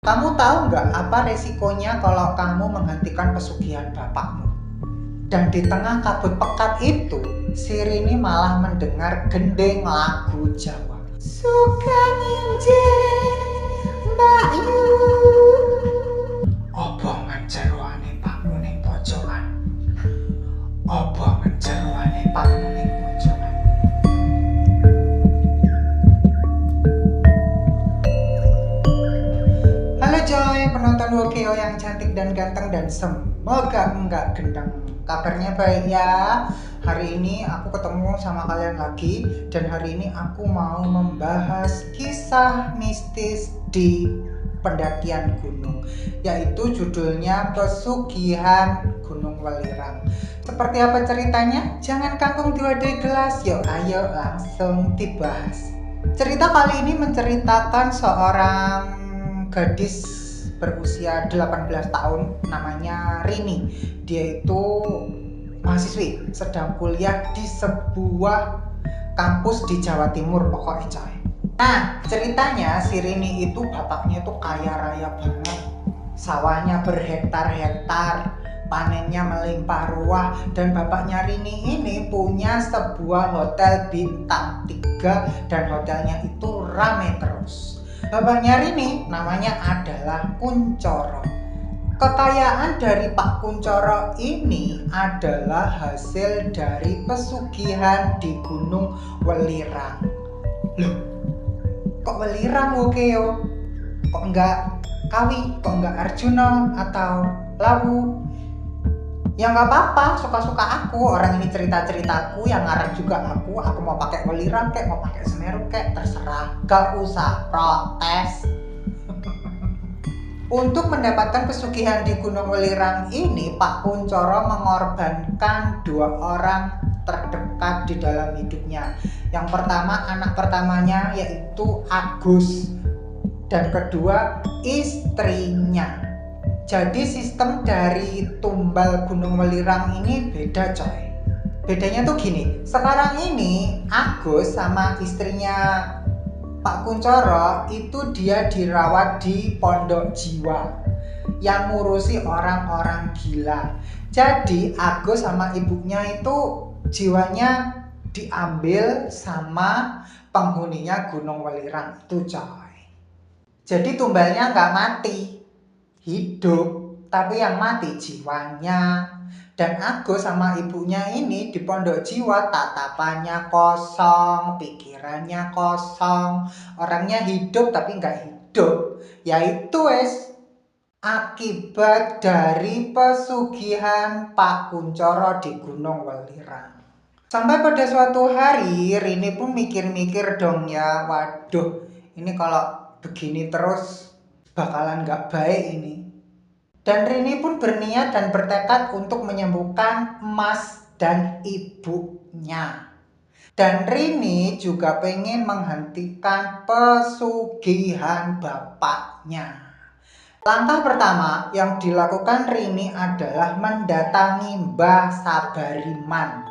Kamu tahu nggak apa resikonya kalau kamu menghentikan pesugihan bapakmu? Dan di tengah kabut pekat itu, si Rini malah mendengar gending lagu Jawa. Suka nginjek Mbak Yu. Apa ngejeruane pakmu ning pojokan? Apa ngejeruane pakmu ning pojokan? Halo Joy, penonton WKO yang cantik dan ganteng dan semoga enggak gendang. Kabarnya baik ya. Hari ini aku ketemu sama kalian lagi. Dan hari ini aku mau membahas kisah mistis di pendakian gunung, yaitu judulnya Pesugihan Gunung Welirang. Seperti apa ceritanya? Jangan kangkung diwadai gelas. Yuk ayo langsung dibahas. Cerita kali ini menceritakan seorang gadis berusia 18 tahun namanya Rini. Dia itu mahasiswi sedang kuliah di sebuah kampus di Jawa Timur pokoknya coy. Nah ceritanya si Rini itu bapaknya itu kaya raya banget, sawahnya berhektar-hektar, panennya melimpah ruah, dan bapaknya Rini ini punya sebuah hotel bintang 3 dan hotelnya itu rame terus. Bapaknya Rini namanya adalah Kuncoro. Kekayaan dari Pak Kuncoro ini adalah hasil dari pesugihan di Gunung Welirang. Loh, kok Welirang Wokeo? Kok enggak Kawi? Kok enggak Arjuna atau Lawu? Ya nggak apa-apa, suka-suka aku. Orang ini cerita-ceritaku, yang ngarang juga aku mau pakai Welirang kek, mau pakai Semeru kek, terserah, gak usah protes. Untuk mendapatkan pesugihan di Gunung Welirang ini, Pak Kuncoro mengorbankan 2 orang terdekat di dalam hidupnya. Yang pertama, anak pertamanya yaitu Agus, dan kedua istrinya. Jadi sistem dari tumbal Gunung Welirang ini beda coy. Bedanya tuh gini, sekarang ini Agus sama istrinya Pak Kuncoro itu dia dirawat di pondok jiwa yang ngurusi orang-orang gila. Jadi Agus sama ibunya itu jiwanya diambil sama penghuninya Gunung Welirang itu coy. Jadi tumbalnya nggak mati, hidup, tapi yang mati jiwanya. Dan Agus sama ibunya ini di pondok jiwa tatapannya kosong, pikirannya kosong, orangnya hidup tapi nggak hidup. Yaitu akibat dari pesugihan Pak Kuncoro di Gunung Welirang. Sampai pada suatu hari Rini pun mikir-mikir dong ya, waduh ini kalau begini terus bakalan gak baik ini. Dan Rini pun berniat dan bertekad untuk menyembuhkan Mas dan ibunya. Dan Rini juga pengen menghentikan pesugihan bapaknya. Langkah pertama yang dilakukan Rini adalah mendatangi Mbah Sabariman.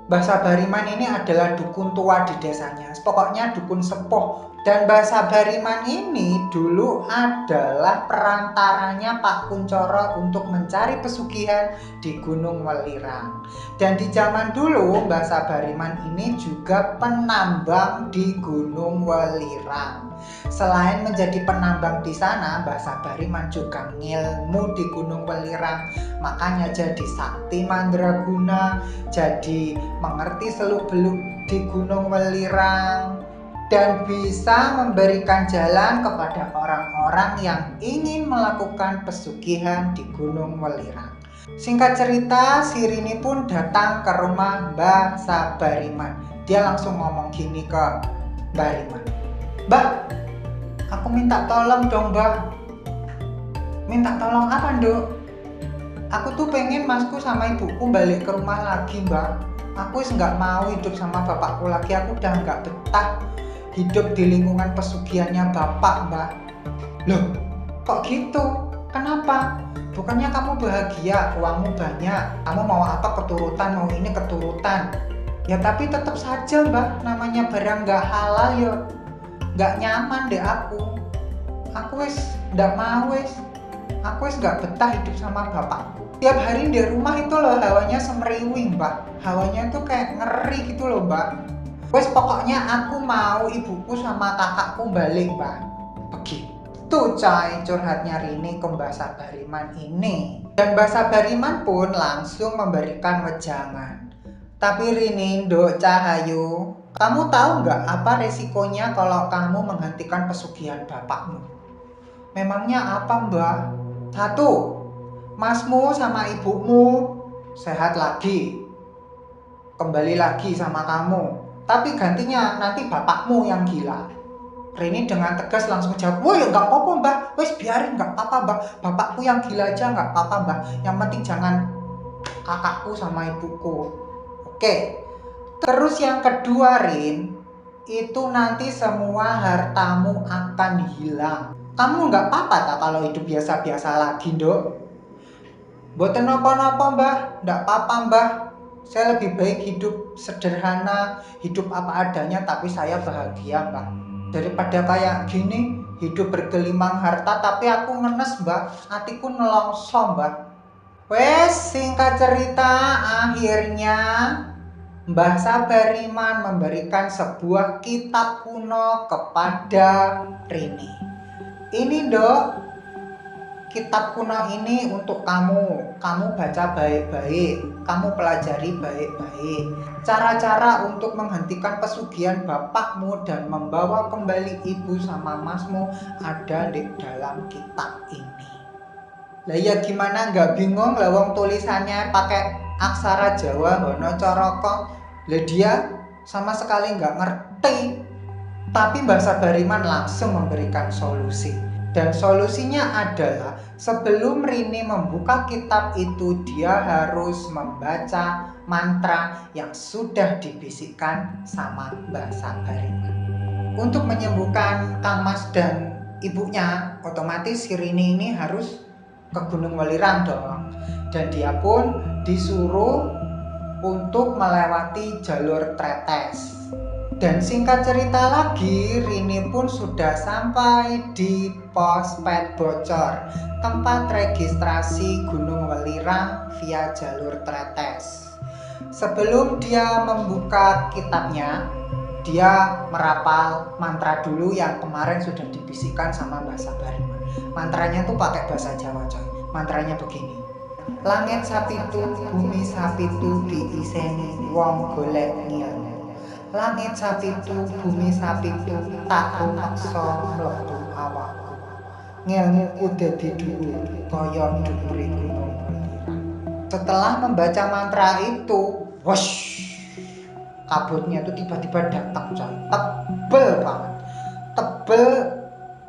Mbah Sabariman ini adalah dukun tua di desanya, pokoknya dukun sepuh. Dan Mbah Sabariman ini dulu adalah perantaranya Pak Kuncoro untuk mencari pesugihan di Gunung Welirang. Dan di zaman dulu Mbah Sabariman ini juga penambang di Gunung Welirang. Selain menjadi penambang di sana, Mbah Sabariman juga ngilmu di Gunung Welirang. Makanya jadi sakti mandraguna, jadi mengerti seluk-beluk di Gunung Welirang, dan bisa memberikan jalan kepada orang-orang yang ingin melakukan pesugihan di Gunung Welirang. Singkat cerita, si Rini pun datang ke rumah Mbah Sabariman. Dia langsung ngomong gini ke Mbah Riman, "Mbah, aku minta tolong dong Mbah." "Minta tolong apa Nduk?" "Aku tuh pengen masku sama ibuku balik ke rumah lagi Mbah. Aku nggak mau hidup sama bapakku lagi, aku udah nggak betah hidup di lingkungan pesugihannya bapak Mbah." "Loh, kok gitu? Kenapa? Bukannya kamu bahagia, uangmu banyak, kamu mau apa keturutan, mau ini keturutan." "Ya tapi tetap saja Mbah, namanya barang nggak halal ya, nggak nyaman deh aku Nggak mau wes. Aku wes nggak betah hidup sama bapakku. Tiap hari di rumah itu loh hawanya semeriwing mbak. Hawanya tuh kayak ngeri gitu loh mbak. Wes pokoknya aku mau ibuku sama kakakku balik mbak. Begitu coy curhatnya Rini ke Mbak Sabariman ini. Dan Mbak Sabariman pun langsung memberikan wejangan. Tapi Rini, Nduk Cahayu, kamu tahu nggak apa resikonya kalau kamu menghentikan pesugihan bapakmu? Memangnya apa mbak? Satu, masmu sama ibumu sehat lagi, kembali lagi sama kamu. Tapi gantinya nanti bapakmu yang gila. Rini dengan tegas langsung jawab, wah ya nggak apa-apa mbak, wes biarin nggak apa-apa mbak, bapakku yang gila aja nggak apa-apa mbak, yang penting jangan kakakku sama ibuku. Oke. Terus yang kedua Rin, itu nanti semua hartamu akan hilang. Kamu nggak apa-apa tak kalau hidup biasa-biasa lagi Nduk? Boten napa-napa mbah, nggak apa-apa mbah. Saya lebih baik hidup sederhana, hidup apa adanya tapi saya bahagia mbah. Daripada kayak gini, hidup bergelimang harta tapi aku ngenes mbah, hatiku nelongso mbah. Wes singkat cerita akhirnya Mbah Sabariman memberikan sebuah kitab kuno kepada Rini. Ini Dok, kitab kuno ini untuk kamu. Kamu baca baik-baik, kamu pelajari baik-baik. Cara-cara untuk menghentikan pesugihan bapakmu dan membawa kembali ibu sama masmu ada di dalam kitab ini. Lah ya gimana nggak bingung lah wong tulisannya pakai aksara Jawa Hono Coroko. Lah dia sama sekali nggak ngerti. Tapi Mbak Sabariman langsung memberikan solusi. Dan solusinya adalah sebelum Rini membuka kitab itu dia harus membaca mantra yang sudah dibisikkan sama Mbak Sabariman. Untuk menyembuhkan Kang Mas dan ibunya, otomatis si Rini ini harus ke Gunung Welirang dong. Dan dia pun disuruh untuk melewati jalur Tretes. Dan singkat cerita lagi, Rini pun sudah sampai di pos pet bocor, tempat registrasi Gunung Welirang via jalur Tretes. Sebelum dia membuka kitabnya, dia merapal mantra dulu yang kemarin sudah dibisikkan sama Mbak Sabariman. Mantranya tuh pakai bahasa Jawa coy. Mantranya begini. Langit sapitu, bumi sapitu diiseni wong golek ngil. Langit sapitu, bumi sapitu tak rumaksa mlebu awakku. Ngilmu dadi dhuwur kaya dhuwure gunung. Setelah membaca mantra itu, wush, kabutnya tuh tiba-tiba datang coy. Tebel banget. Tebel,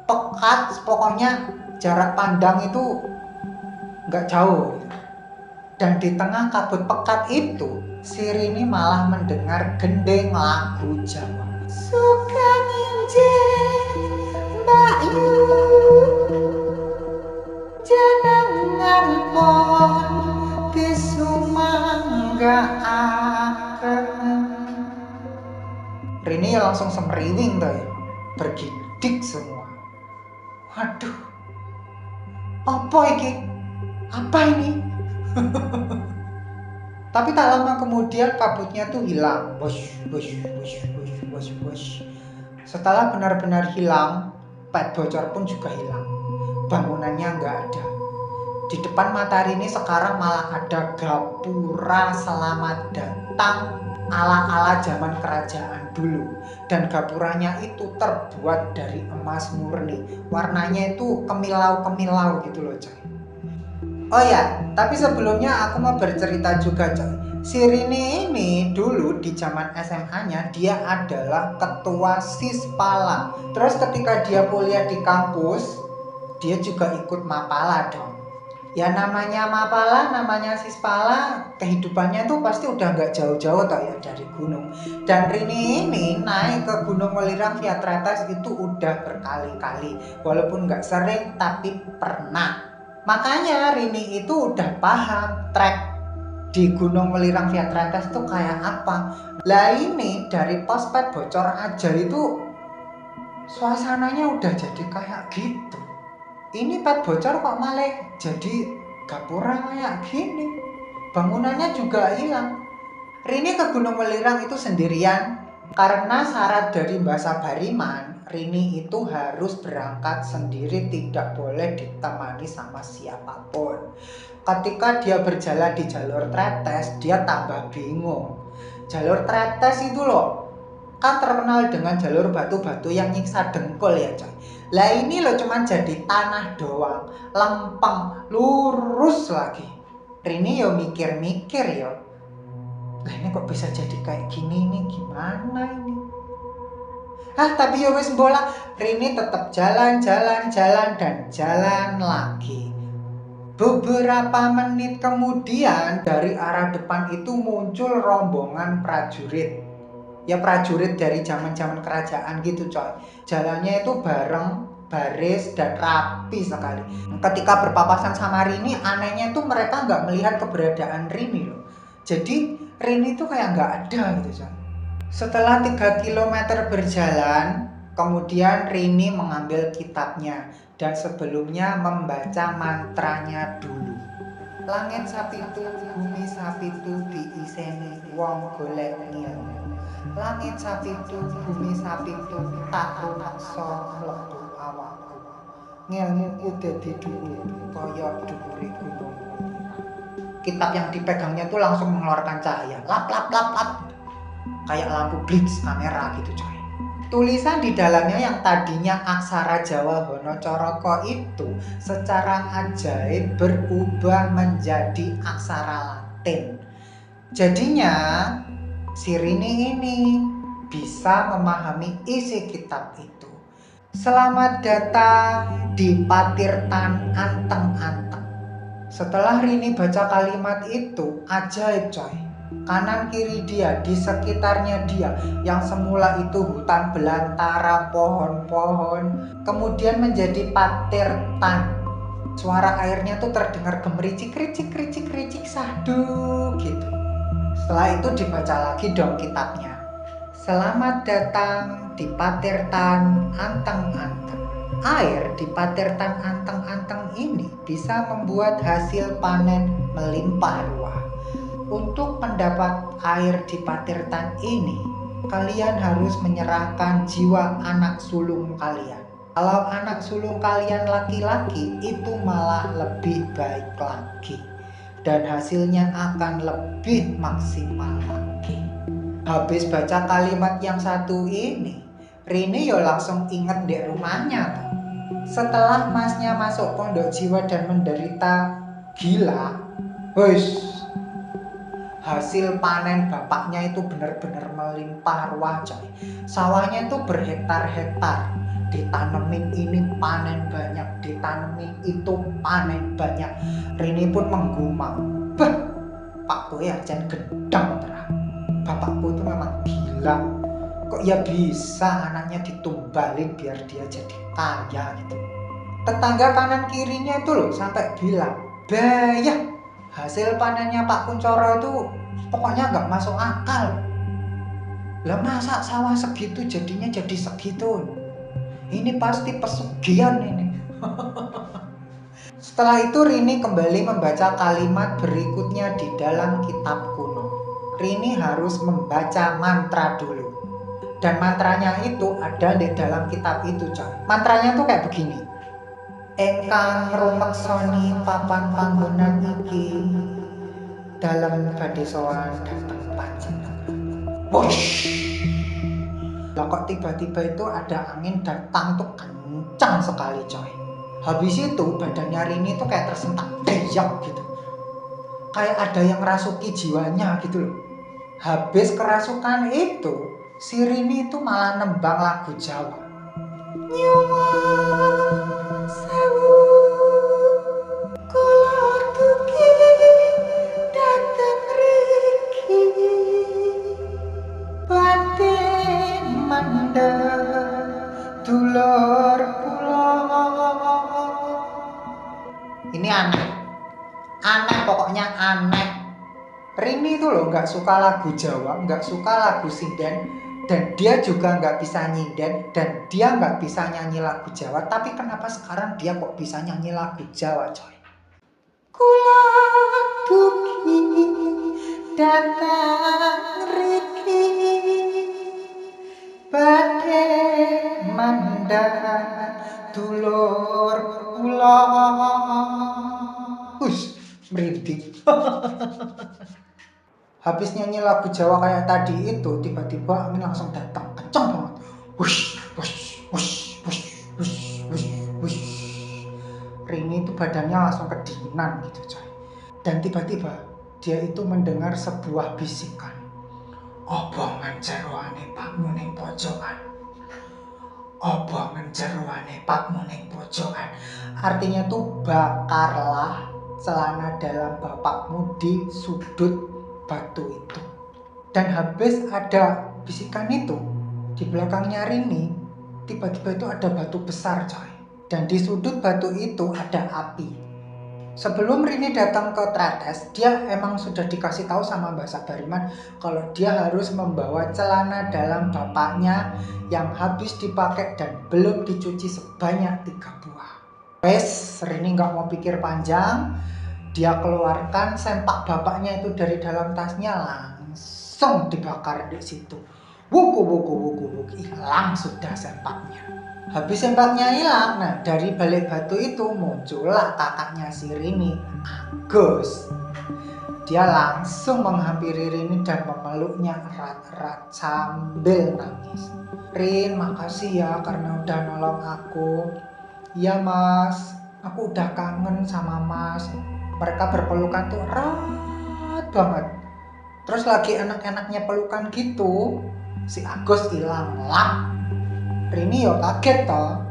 pekat, pokoknya jarak pandang itu nggak jauh. Dan di tengah kabut pekat itu, si Rini malah mendengar gendeng lagu Jawa. Suka nginjen Mbak Yu jenengan pon disumanggaken. Rini langsung semeriwing tuh ya, bergidik semua. Waduh, apa ini? Apa ini? Tapi tak lama kemudian kabutnya tuh hilang. Wush, wush, wush, wush, wush, wush. Setelah benar-benar hilang, pet bocor pun juga hilang. Bangunannya nggak ada. Di depan mata Rini sekarang malah ada gapura selamat datang ala-ala zaman kerajaan dulu. Dan gapuranya itu terbuat dari emas murni. Warnanya itu kemilau-kemilau gitu loh coy. Oh ya, tapi sebelumnya aku mau bercerita juga coy. Si Rini ini dulu di zaman SMA-nya dia adalah ketua Sispala. Terus ketika dia kuliah di kampus, dia juga ikut Mapala dong. Ya namanya Mapala, namanya Sispala, kehidupannya tuh pasti udah nggak jauh-jauh toh ya dari gunung. Dan Rini ini naik ke Gunung Welirang via Tretes itu udah berkali-kali. Walaupun nggak sering, tapi pernah. Makanya Rini itu udah paham trek di Gunung Welirang via Tretes itu kayak apa. Lah ini dari pos pet bocor aja itu suasananya udah jadi kayak gitu. ini pet bocor kok malah jadi gapura kayak gini. Bangunannya juga hilang. Rini ke Gunung Welirang itu sendirian karena syarat dari Mbak Sabariman, Rini itu harus berangkat sendiri, tidak boleh ditemani sama siapapun. Ketika dia berjalan di jalur tretes, dia tambah bingung. Jalur tretes itu loh, kan terkenal dengan jalur batu-batu yang nyiksa dengkul ya coy. Lah ini loh cuman jadi tanah doang, lempeng, lurus lagi. Rini yo mikir-mikir yo, lah ini kok bisa jadi kayak gini nih, gimana ini? Tapi ya wis bola, Rini tetap jalan dan jalan lagi. Beberapa menit kemudian dari arah depan itu muncul rombongan prajurit. Ya prajurit dari zaman-zaman kerajaan gitu coy. Jalannya itu bareng, baris dan rapi sekali. Ketika berpapasan sama Rini, anehnya tuh mereka nggak melihat keberadaan Rini loh. Jadi Rini tuh kayak nggak ada gitu coy. Setelah 3 kilometer berjalan, kemudian Rini mengambil kitabnya dan sebelumnya membaca mantranya dulu. Langit sapitu, bumi sapitu diiseni wong golek ngilmu. Langit sapitu, bumi sapitu tak raksa mlebu awakku. Ngilmuku dadi dhuwur kaya dhuwure gunung. Kitab yang dipegangnya tuh langsung mengeluarkan cahaya, lap lap lap lap, kayak lampu blitz kamera gitu coy. Tulisan di dalamnya yang tadinya aksara Jawa Hanacaraka itu secara ajaib berubah menjadi aksara Latin. Jadinya si Rini ini bisa memahami isi kitab itu. Selamat datang di Patirtan Anteng-Anteng. Setelah Rini baca kalimat itu, ajaib coy. Kanan kiri dia, di sekitarnya dia, yang semula itu hutan belantara, pohon-pohon, kemudian menjadi patirtan. Suara airnya tuh terdengar gemericik, kricik, sahdu gitu. Setelah itu dibaca lagi dong kitabnya. Selamat datang di Patirtan Anteng-Anteng. Air di Patirtan Anteng-Anteng ini bisa membuat hasil panen melimpah ruah. Untuk mendapat air di Patirtan ini, kalian harus menyerahkan jiwa anak sulung kalian. Kalau anak sulung kalian laki-laki, itu malah lebih baik lagi. Dan hasilnya akan lebih maksimal lagi. Habis baca kalimat yang satu ini, Rini yo langsung inget di rumahnya. Setelah masnya masuk pondok jiwa dan menderita gila, hasil panen bapaknya itu benar-benar melimpah ruah coy. Sawahnya itu berhektar-hektar, ditanemin ini panen banyak, ditanemin itu panen banyak. Rini pun menggumam, Pak Boy ajan gedang terang. Bapakku itu memang gila, kok ya bisa anaknya ditumbalin biar dia jadi kaya gitu. Tetangga kanan kirinya itu loh sampai bilang, bayah, hasil panennya Pak Kuncoro itu pokoknya gak masuk akal. Lah masa sawah segitu jadinya jadi segitu? Ini pasti pesugihan ini. Setelah itu Rini kembali membaca kalimat berikutnya di dalam kitab kuno. Rini harus membaca mantra dulu. Dan mantranya itu ada di dalam kitab itu coy. Mantranya tuh kayak begini. Engkang rumeksoni papan panggonan iki dalam badhe sowan dhateng panjenengan. Wush. Lah kok tiba-tiba itu ada angin datang tuh kencang sekali coy. Habis itu badannya Rini tuh kayak tersentak deyak gitu. Kayak ada yang rasuki jiwanya gitu loh. Habis kerasukan itu, si Rini itu malah nembang lagu Jawa. Nyuwun sewu kula dugi dateng mriki badhe mandheng dulur kula. Ini aneh pokoknya aneh. Rini itu loh nggak suka lagu Jawa, nggak suka lagu sinden, Dan dia juga nggak bisa nyinden, dan dia nggak bisa nyanyi lagu Jawa. Tapi kenapa sekarang dia kok bisa nyanyi lagu Jawa, coy? Kula dugi datang riki badhe mandang dulur kula. Merinding. Habis nyanyi lagu Jawa kayak tadi itu, tiba-tiba angin langsung datang kencang banget. Wush, wush, wush, wush, wush, wush, wush. Rini itu badannya langsung kedinginan gitu, coy. Dan tiba-tiba dia itu mendengar sebuah bisikan. Obongan jeroane pakmu ning pojokan. Obongan jeroane pakmu ning pojokan. Artinya tuh bakarlah celana dalam bapakmu di sudut batu itu. Dan habis ada bisikan itu, di belakangnya Rini tiba-tiba itu ada batu besar, coy. Dan di sudut batu itu ada api. Sebelum Rini datang ke Tretes, dia emang sudah dikasih tahu sama Mbak Sabariman kalau dia harus membawa celana dalam bapaknya yang habis dipakai dan belum dicuci sebanyak 3 buah. Wes, Rini nggak mau pikir panjang, dia keluarkan sempak bapaknya itu dari dalam tasnya, langsung dibakar di situ. Wuku wuku wuku wuku, hilang sudah sempaknya. Habis sempaknya hilang, nah dari balik batu itu muncullah kakaknya si Rini, Agus. Dia langsung menghampiri Rini dan memeluknya erat-erat sambil nangis. Rin, makasih ya karena udah nolong aku. Iya mas, aku udah kangen sama mas. Mereka berpelukan tuh erat banget. Terus lagi enak-enaknya pelukan gitu, si Agus hilang lah. Rini yo kaget toh.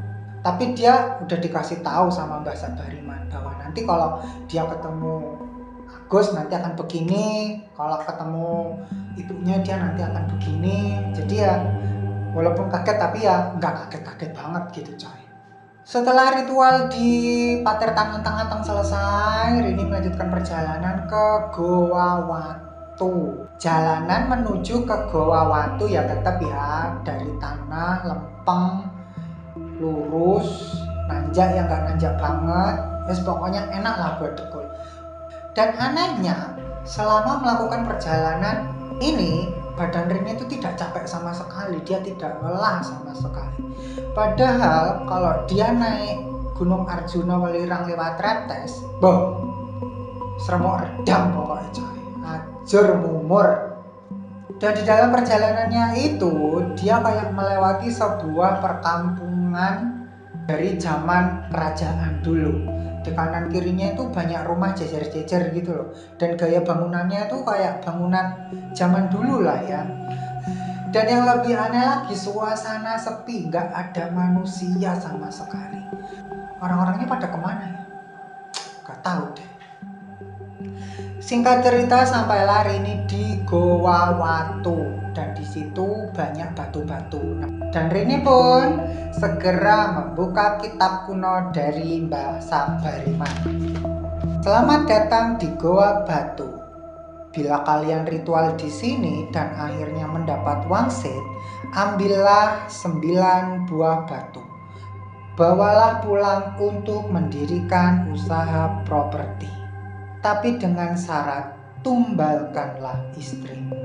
Tapi dia udah dikasih tahu sama Mbak Sabariman bahwa nanti kalau dia ketemu Agus nanti akan begini, kalau ketemu ibunya dia nanti akan begini. Jadi ya walaupun kaget tapi ya nggak kaget-kaget banget gitu, coy. Setelah ritual di Pater Tangan-Tangan selesai, Rini melanjutkan perjalanan ke Goa Watu. Jalanan menuju ke Goa Watu ya tetap ya dari tanah lempeng, lurus, nanjak ya nggak nanjak banget. Pokoknya enak lah buat dekul. Dan anehnya, selama melakukan perjalanan ini, badan Rini itu tidak capek sama sekali, dia tidak lelah sama sekali. Padahal kalau dia naik Gunung Arjuna Welirang lewat Tretes, seremok redam pokoknya, coy. Ajur mumur. Dan di dalam perjalanannya itu, dia kayak melewati sebuah perkampungan dari zaman kerajaan dulu. Di kanan kirinya itu banyak rumah jejer-jejer gitu loh. Dan gaya bangunannya itu kayak bangunan zaman dulu lah ya. Dan yang lebih aneh lagi, suasana sepi, nggak ada manusia sama sekali. Orang-orangnya pada kemana ya? Gak tahu deh. Singkat cerita sampailah Rini di Goa Watu dan di situ banyak batu-batu. Dan Rini pun segera membuka kitab kuno dari Mbah Sabariman. Selamat datang di Goa Batu. Bila kalian ritual di sini dan akhirnya mendapat wangsit, ambillah 9 buah batu. Bawalah pulang untuk mendirikan usaha properti. Tapi dengan syarat tumbalkanlah istrimu.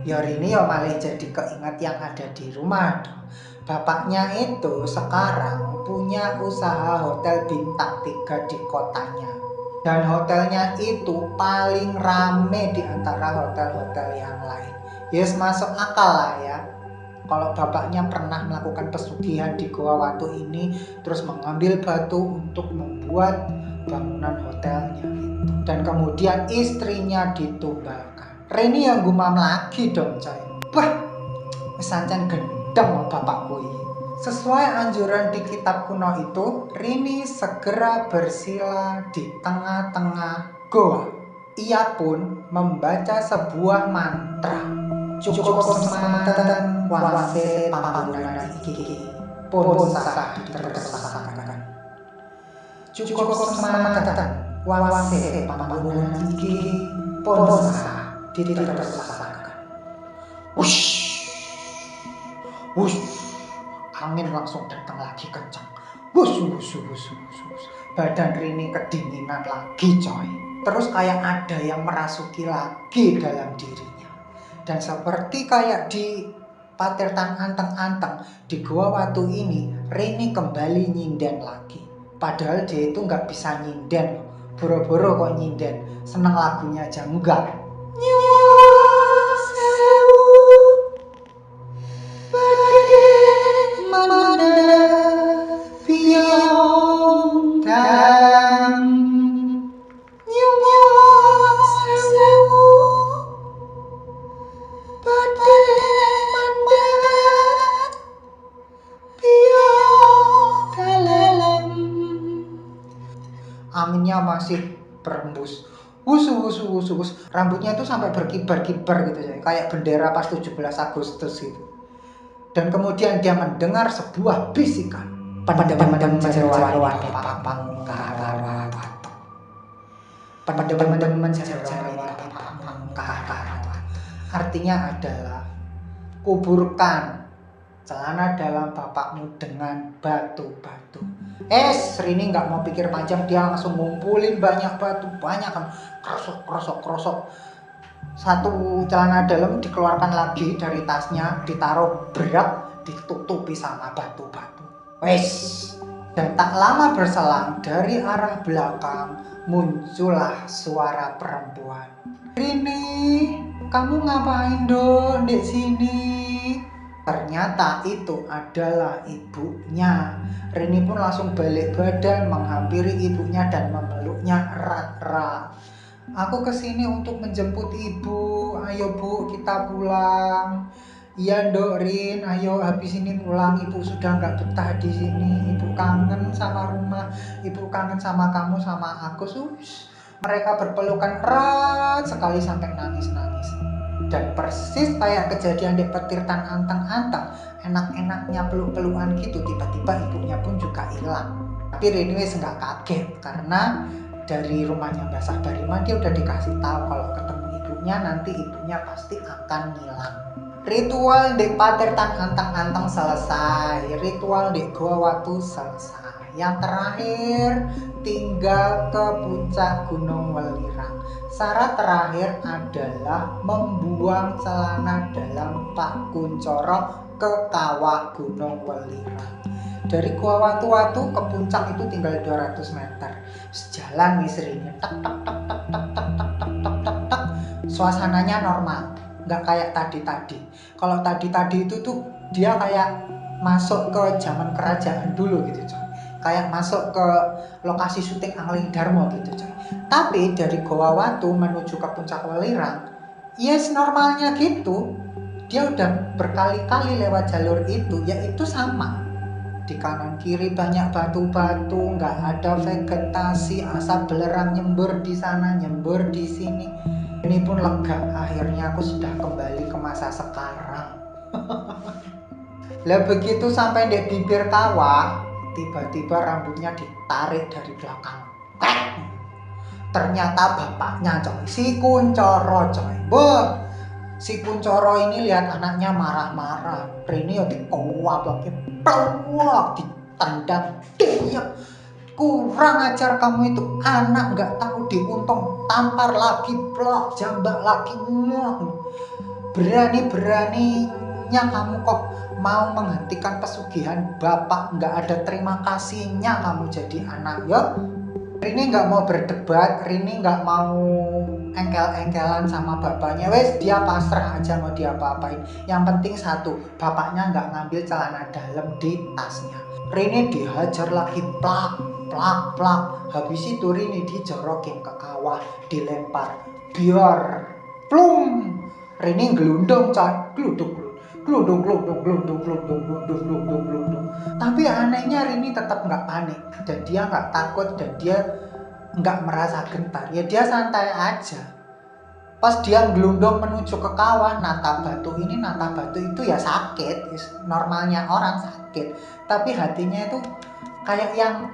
Ya Rini ya malah jadi keinget yang ada di rumah dong. Bapaknya itu sekarang punya usaha hotel bintang 3 di kotanya. Dan hotelnya itu paling rame di antara hotel-hotel yang lain. Yes, masuk akal lah ya. Kalau bapaknya pernah melakukan pesugihan di Goa Watu ini, terus mengambil batu untuk membuat bangunan hotelnya itu. Dan kemudian istrinya ditumbalkan. Rini yang gumam lagi dong, coy. Wah, sancen gendeng bapakku ini. Sesuai anjuran di kitab kuno itu, Rini segera bersila di tengah-tengah goa. Ia pun membaca sebuah mantra. Cukup semantan wangsit pampunan iki pun sah ditersakakan. Cukup semantan wangsit pampunan iki pun sah ditersakakan. Wush. Wush, angin langsung datang lagi kencang. Wush, wush, wush, wush, wush. Badan Rini kedinginan lagi coy. Terus kayak ada yang merasuki lagi dalam dirinya. Dan seperti kayak di Patirtan anteng-anteng, di Gua Watu ini Rini kembali nyinden lagi. Padahal dia itu nggak bisa nyinden. Boro-boro kok nyinden. Seneng lagunya aja enggak. Anginnya masih berembus, wusu wusu wusu wusu. Rambutnya itu sampai berkibar-kibar gitu ya, kayak bendera pas 17 Agustus gitu. Dan kemudian dia mendengar sebuah bisikan. Pendem jeroan papang karawat. Pendem jeroan papang karawat. Artinya adalah kuburkan celana dalam bapakmu dengan batu-batu. Rini nggak mau pikir panjang, dia langsung ngumpulin banyak batu, banyak kan, krosok. Satu celana dalam dikeluarkan lagi dari tasnya, ditaruh berat, ditutupi sama batu-batu. Dan tak lama berselang dari arah belakang muncullah suara perempuan. Rini, kamu ngapain dong di sini? Ternyata itu adalah ibunya. Rini pun langsung balik badan menghampiri ibunya dan memeluknya erat-erat. Aku kesini untuk menjemput ibu. Ayo bu, kita pulang. Iya Ndok Rin, ayo habis ini pulang. Ibu sudah nggak betah di sini. Ibu kangen sama rumah. Ibu kangen sama kamu, sama aku. Mereka berpelukan erat sekali sampai nangis-nangis. Dan persis kayak kejadian di Patirtan anteng-anteng, enak-enaknya peluk-pelukan gitu, tiba-tiba ibunya pun juga hilang. Tapi Rini wis nggak kaget karena dari rumahnya Mbak Sabarima dia udah dikasih tahu kalau ketemu ibunya nanti ibunya pasti akan ngilang. Ritual di Patirtan anteng-anteng selesai, ritual di Gua Watu selesai. Yang terakhir tinggal ke puncak Gunung Welirang. Syarat terakhir adalah membuang celana dalam Pak Kuncoro ke kawah Gunung Welirang. Dari Gua Watu-Watu ke puncak itu tinggal 200 meter. Sejalan wis Rini, tek tek tek tek tek tek tek tek tek tek. Suasananya normal, nggak kayak tadi-tadi. Kalau tadi-tadi itu tuh dia kayak masuk ke zaman kerajaan dulu gitu coy. Kayak masuk ke lokasi syuting Angling Darmo gitu coy. Tapi dari Gua Watu menuju ke puncak Welirang, yes normalnya gitu. Dia udah berkali-kali lewat jalur itu, yaitu sama. Di kanan kiri banyak batu-batu, nggak ada vegetasi, asap belerang nyembur di sana, nyembur di sini. Ini pun lega, akhirnya aku sudah kembali ke masa sekarang. Lah begitu sampai di bibir kawah, tiba-tiba rambutnya ditarik dari belakang. Ternyata bapaknya coy, si Kuncoro coy. Si Kuncoro ini lihat anaknya marah-marah. Rini dikowap lagi, peluk, ditendang, diam. Kurang ajar kamu itu, anak nggak tahu diuntung, tampar lagi, blok, jambak lagi. Berani-beraninya kamu kok mau menghentikan pesugihan bapak, nggak ada terima kasihnya kamu jadi anak ya. Rini nggak mau berdebat, Rini nggak mau engkel-engkelan sama bapaknya. Wes dia pasrah aja mau diapa-apain. Yang penting satu, bapaknya nggak ngambil celana dalam di tasnya. Rini dihajar lagi, plak plak plak. Habis itu Rini dijorokin ke kawah, dilempar, biar plung. Rini gelundung coy, gluduk gluduk gluduk gluduk gluduk gluduk gluduk gluduk. Tapi anehnya Rini tetap nggak panik dan dia nggak takut dan dia nggak merasa gentar. Ya dia santai aja. Pas dia gelundung menuju ke kawah, nata batu itu ya sakit, normalnya orang sakit. Tapi hatinya itu kayak yang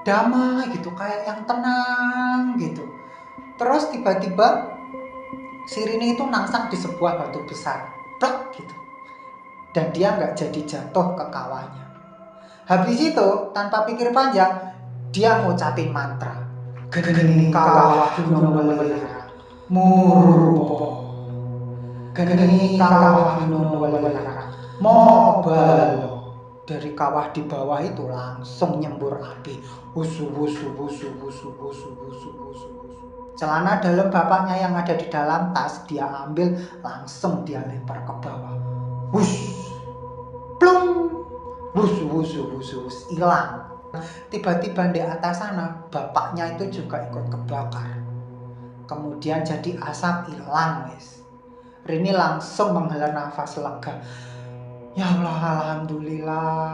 damai gitu, kayak yang tenang gitu. Terus tiba-tiba si Rini itu nangsang di sebuah batu besar, plak gitu. dan dia nggak jadi jatuh ke kawahnya. Habis itu tanpa pikir panjang dia ngucapin mantra. Geni kawah gunung welirang murbo. Geni kawah gunung welirang mobalo. Dari kawah di bawah itu langsung nyembur api. Wusu wusu wusu wusu wusu wusu wusu. Celana dalam bapaknya yang ada di dalam tas dia ambil, langsung dia lempar ke bawah. Wush, plung, wusu wusu wusu, hilang. Tiba-tiba di atas sana bapaknya itu juga ikut kebakar. Kemudian jadi asap, hilang wes. Rini langsung menghela nafas lega. Ya Allah, alhamdulillah,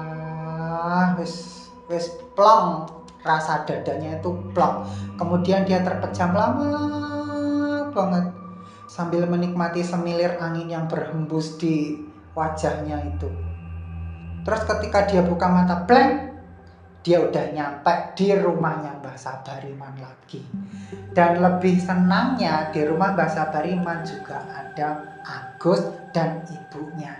wes plong. Rasa dadanya itu plong. Kemudian dia terpejam lama banget sambil menikmati semilir angin yang berhembus di wajahnya itu. Terus ketika dia buka mata blank, dia udah nyampe di rumahnya Mbah Sabariman lagi. Dan lebih senangnya di rumah Mbah Sabariman juga ada Agus dan ibunya.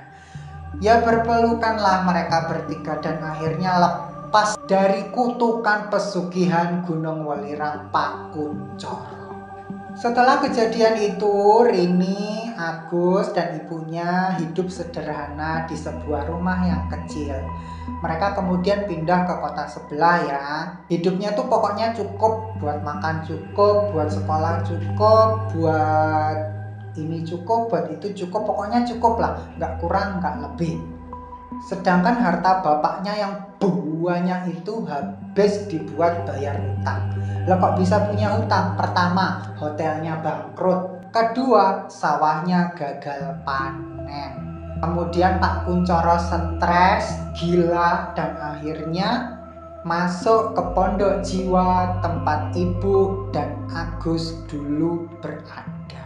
Ya berpelukanlah mereka bertiga dan akhirnya lepas dari kutukan pesugihan Gunung Welirang Pak Kuncoro. Setelah kejadian itu, Rini, Agus, dan ibunya hidup sederhana di sebuah rumah yang kecil. Mereka kemudian pindah ke kota sebelah ya. Hidupnya tuh pokoknya cukup buat makan, cukup buat sekolah, cukup buat ini, cukup buat itu, cukup, pokoknya cukup lah, nggak kurang nggak lebih. Sedangkan harta bapaknya yang banyak itu habis dibuat bayar hutang. Lah kok bisa punya hutang? Pertama, hotelnya bangkrut. Kedua, sawahnya gagal panen. Kemudian Pak Kuncoro stres, gila, dan akhirnya masuk ke pondok jiwa tempat ibu dan Agus dulu berada.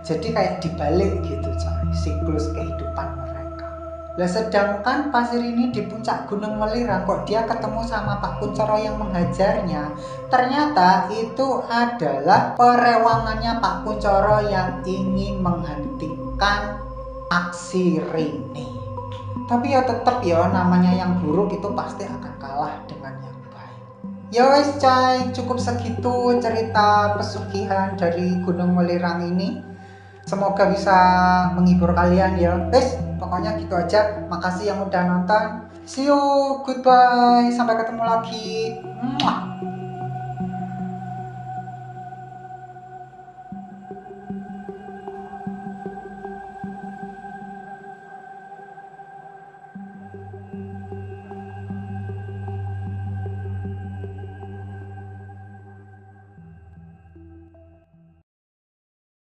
Jadi kayak dibalik gitu coy, siklus kehidupan mereka. Lah sedangkan Pasir ini di puncak Gunung Welirang kok dia ketemu sama Pak Kuncoro yang menghajarnya. Ternyata itu adalah perewangannya Pak Kuncoro yang ingin menghentikan aksi Rini. Tapi ya tetap ya, namanya yang buruk itu pasti akan kalah dengan yang baik. Ya wes coy, cukup segitu cerita pesugihan dari Gunung Welirang ini. Semoga bisa menghibur kalian ya. Wes, pokoknya gitu aja. Makasih yang udah nonton. See you, goodbye. Sampai ketemu lagi. Mwah.